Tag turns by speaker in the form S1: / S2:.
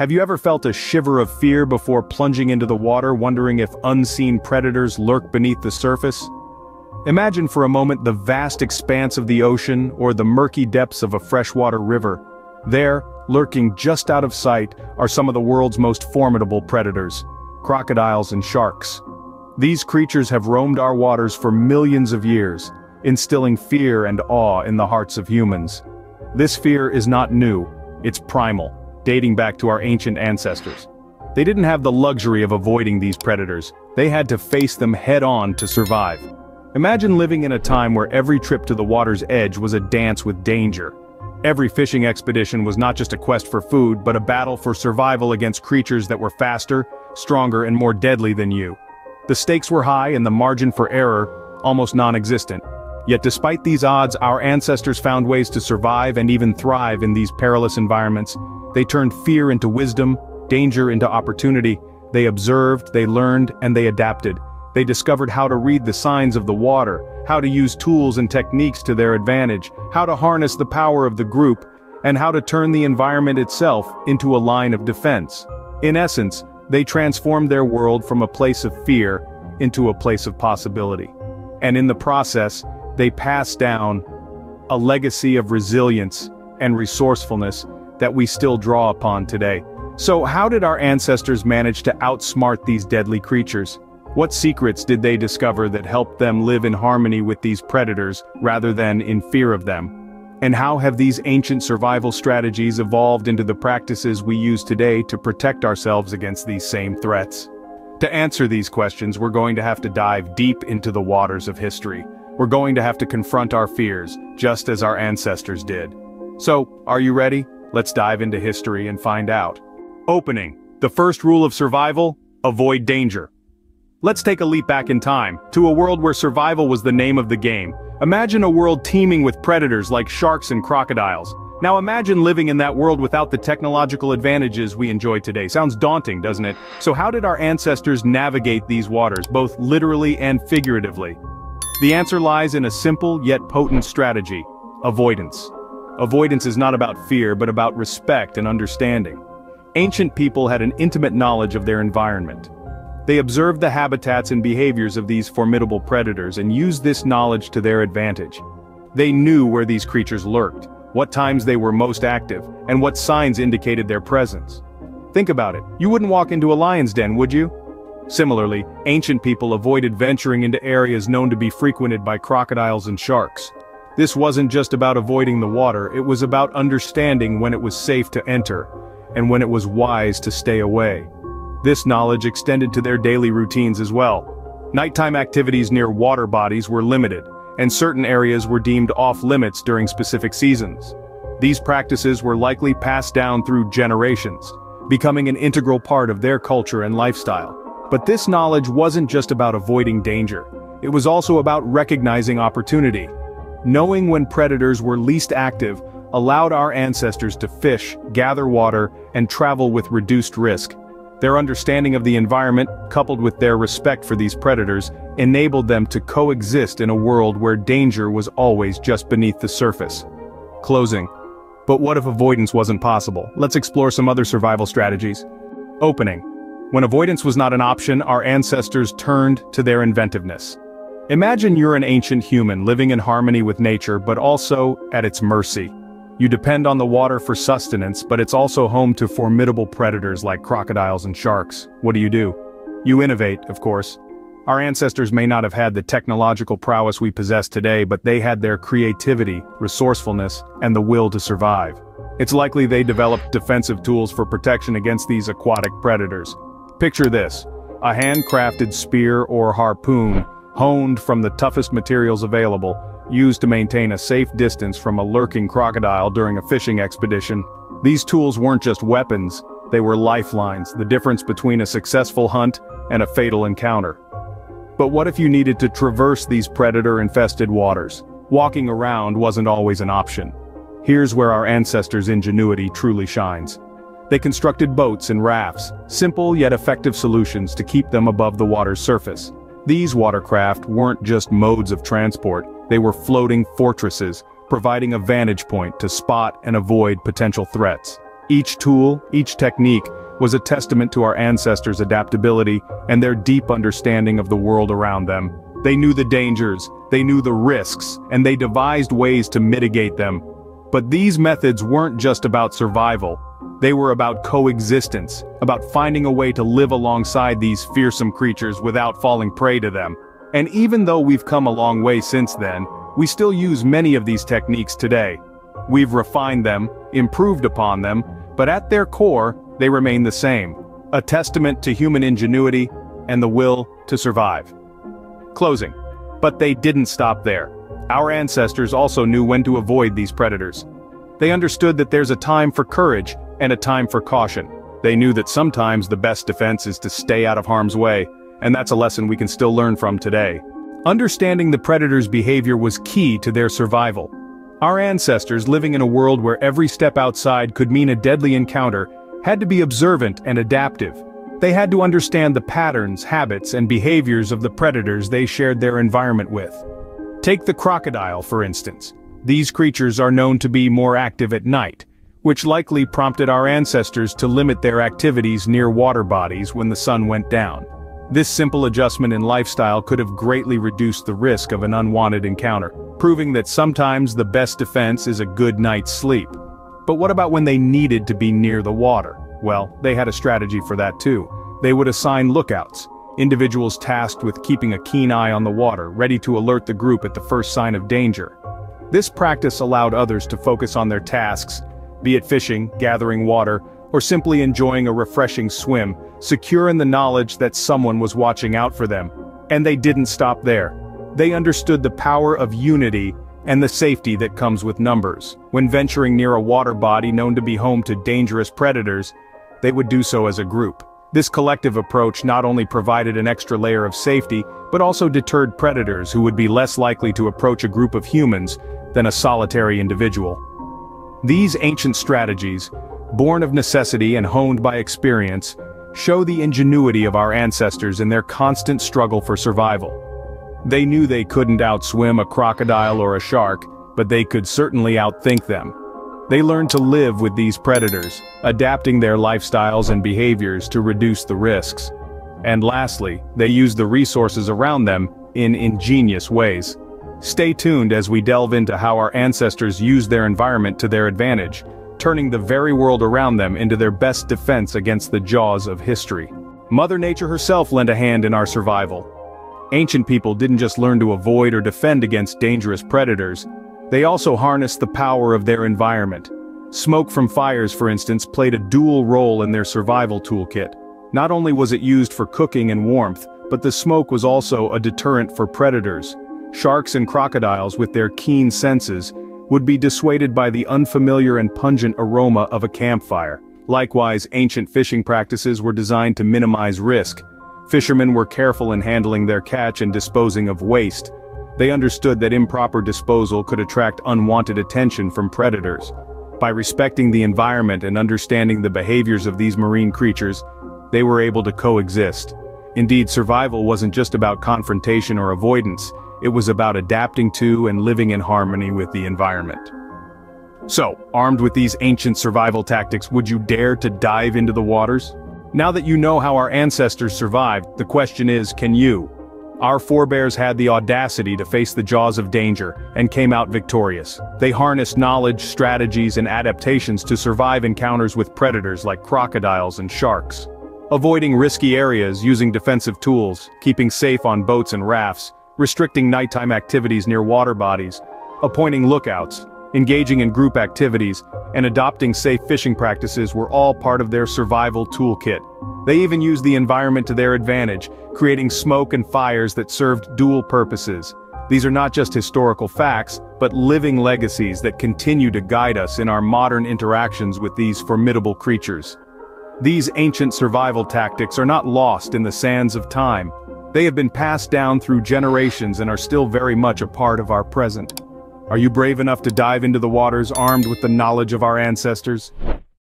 S1: Have you ever felt a shiver of fear before plunging into the water, wondering if unseen predators lurk beneath the surface? Imagine for a moment the vast expanse of the ocean or the murky depths of a freshwater river. There, lurking just out of sight, are some of the world's most formidable predators: crocodiles and sharks. These creatures have roamed our waters for millions of years, instilling fear and awe in the hearts of humans. This fear is not new, it's primal, dating back to our ancient ancestors. They didn't have the luxury of avoiding these predators, they had to face them head-on to survive. Imagine living in a time where every trip to the water's edge was a dance with danger. Every fishing expedition was not just a quest for food, but a battle for survival against creatures that were faster, stronger, and more deadly than you. The stakes were high and the margin for error almost non-existent. Yet despite these odds, our ancestors found ways to survive and even thrive in these perilous environments. They turned fear into wisdom, danger into opportunity. They observed, they learned, and they adapted. They discovered how to read the signs of the water, how to use tools and techniques to their advantage, how to harness the power of the group, and how to turn the environment itself into a line of defense. In essence, they transformed their world from a place of fear into a place of possibility. And in the process, they passed down a legacy of resilience and resourcefulness that we still draw upon today. So how did our ancestors manage to outsmart these deadly creatures? What secrets did they discover that helped them live in harmony with these predators rather than in fear of them? And how have these ancient survival strategies evolved into the practices we use today to protect ourselves against these same threats? To answer these questions, we're going to have to dive deep into the waters of history. We're going to have to confront our fears, just as our ancestors did. So, are you ready? Let's dive into history and find out. Opening. The first rule of survival: avoid danger. Let's take a leap back in time, to a world where survival was the name of the game. Imagine a world teeming with predators like sharks and crocodiles. Now imagine living in that world without the technological advantages we enjoy today. Sounds daunting, doesn't it? So how did our ancestors navigate these waters, both literally and figuratively? The answer lies in a simple yet potent strategy: avoidance. Avoidance is not about fear, but about respect and understanding. Ancient people had an intimate knowledge of their environment. They observed the habitats and behaviors of these formidable predators and used this knowledge to their advantage. They knew where these creatures lurked, what times they were most active, and what signs indicated their presence. Think about it, you wouldn't walk into a lion's den, would you? Similarly, ancient people avoided venturing into areas known to be frequented by crocodiles and sharks. This wasn't just about avoiding the water, it was about understanding when it was safe to enter, and when it was wise to stay away. This knowledge extended to their daily routines as well. Nighttime activities near water bodies were limited, and certain areas were deemed off-limits during specific seasons. These practices were likely passed down through generations, becoming an integral part of their culture and lifestyle. But this knowledge wasn't just about avoiding danger, it was also about recognizing opportunity. Knowing when predators were least active allowed our ancestors to fish, gather water, and travel with reduced risk. Their understanding of the environment, coupled with their respect for these predators, enabled them to coexist in a world where danger was always just beneath the surface. Closing. But what if avoidance wasn't possible? Let's explore some other survival strategies. Opening. When avoidance was not an option, our ancestors turned to their inventiveness. Imagine you're an ancient human living in harmony with nature, but also at its mercy. You depend on the water for sustenance, but it's also home to formidable predators like crocodiles and sharks. What do? You innovate, of course. Our ancestors may not have had the technological prowess we possess today, but they had their creativity, resourcefulness, and the will to survive. It's likely they developed defensive tools for protection against these aquatic predators. Picture this: a handcrafted spear or harpoon, honed from the toughest materials available, used to maintain a safe distance from a lurking crocodile during a fishing expedition. These tools weren't just weapons, they were lifelines, the difference between a successful hunt and a fatal encounter. But what if you needed to traverse these predator-infested waters? Walking around wasn't always an option. Here's where our ancestors' ingenuity truly shines. They constructed boats and rafts, simple yet effective solutions to keep them above the water's surface. These watercraft weren't just modes of transport, they were floating fortresses, providing a vantage point to spot and avoid potential threats. Each tool, each technique, was a testament to our ancestors' adaptability and their deep understanding of the world around them. They knew the dangers, they knew the risks, and they devised ways to mitigate them. But these methods weren't just about survival. They were about coexistence, about finding a way to live alongside these fearsome creatures without falling prey to them. And even though we've come a long way since then, we still use many of these techniques today. We've refined them, improved upon them, but at their core, they remain the same. A testament to human ingenuity and the will to survive. Closing. But they didn't stop there. Our ancestors also knew when to avoid these predators. They understood that there's a time for courage and a time for caution. They knew that sometimes the best defense is to stay out of harm's way, and that's a lesson we can still learn from today. Understanding the predator's behavior was key to their survival. Our ancestors, living in a world where every step outside could mean a deadly encounter, had to be observant and adaptive. They had to understand the patterns, habits, and behaviors of the predators they shared their environment with. Take the crocodile, for instance. These creatures are known to be more active at night, which likely prompted our ancestors to limit their activities near water bodies when the sun went down. This simple adjustment in lifestyle could have greatly reduced the risk of an unwanted encounter, proving that sometimes the best defense is a good night's sleep. But what about when they needed to be near the water? Well, they had a strategy for that too. They would assign lookouts, individuals tasked with keeping a keen eye on the water, ready to alert the group at the first sign of danger. This practice allowed others to focus on their tasks, be it fishing, gathering water, or simply enjoying a refreshing swim, secure in the knowledge that someone was watching out for them. And they didn't stop there. They understood the power of unity and the safety that comes with numbers. When venturing near a water body known to be home to dangerous predators, they would do so as a group. This collective approach not only provided an extra layer of safety, but also deterred predators who would be less likely to approach a group of humans than a solitary individual. These ancient strategies, born of necessity and honed by experience, show the ingenuity of our ancestors in their constant struggle for survival. They knew they couldn't outswim a crocodile or a shark, but they could certainly outthink them. They learned to live with these predators, adapting their lifestyles and behaviors to reduce the risks. And lastly, they used the resources around them in ingenious ways. Stay tuned as we delve into how our ancestors used their environment to their advantage, turning the very world around them into their best defense against the jaws of history. Mother Nature herself lent a hand in our survival. Ancient people didn't just learn to avoid or defend against dangerous predators, they also harnessed the power of their environment. Smoke from fires, for instance, played a dual role in their survival toolkit. Not only was it used for cooking and warmth, but the smoke was also a deterrent for predators. Sharks and crocodiles, with their keen senses, would be dissuaded by the unfamiliar and pungent aroma of a campfire. Likewise, ancient fishing practices were designed to minimize risk. Fishermen were careful in handling their catch and disposing of waste. They understood that improper disposal could attract unwanted attention from predators. By respecting the environment and understanding the behaviors of these marine creatures, they were able to coexist. Indeed, survival wasn't just about confrontation or avoidance, it was about adapting to and living in harmony with the environment. So, armed with these ancient survival tactics, would you dare to dive into the waters? Now that you know how our ancestors survived, the question is, can you? Our forebears had the audacity to face the jaws of danger, and came out victorious. They harnessed knowledge, strategies, and adaptations to survive encounters with predators like crocodiles and sharks. Avoiding risky areas using defensive tools, keeping safe on boats and rafts, restricting nighttime activities near water bodies, appointing lookouts, engaging in group activities, and adopting safe fishing practices were all part of their survival toolkit. They even used the environment to their advantage, creating smoke and fires that served dual purposes. These are not just historical facts, but living legacies that continue to guide us in our modern interactions with these formidable creatures. These ancient survival tactics are not lost in the sands of time. They have been passed down through generations and are still very much a part of our present. Are you brave enough to dive into the waters armed with the knowledge of our ancestors?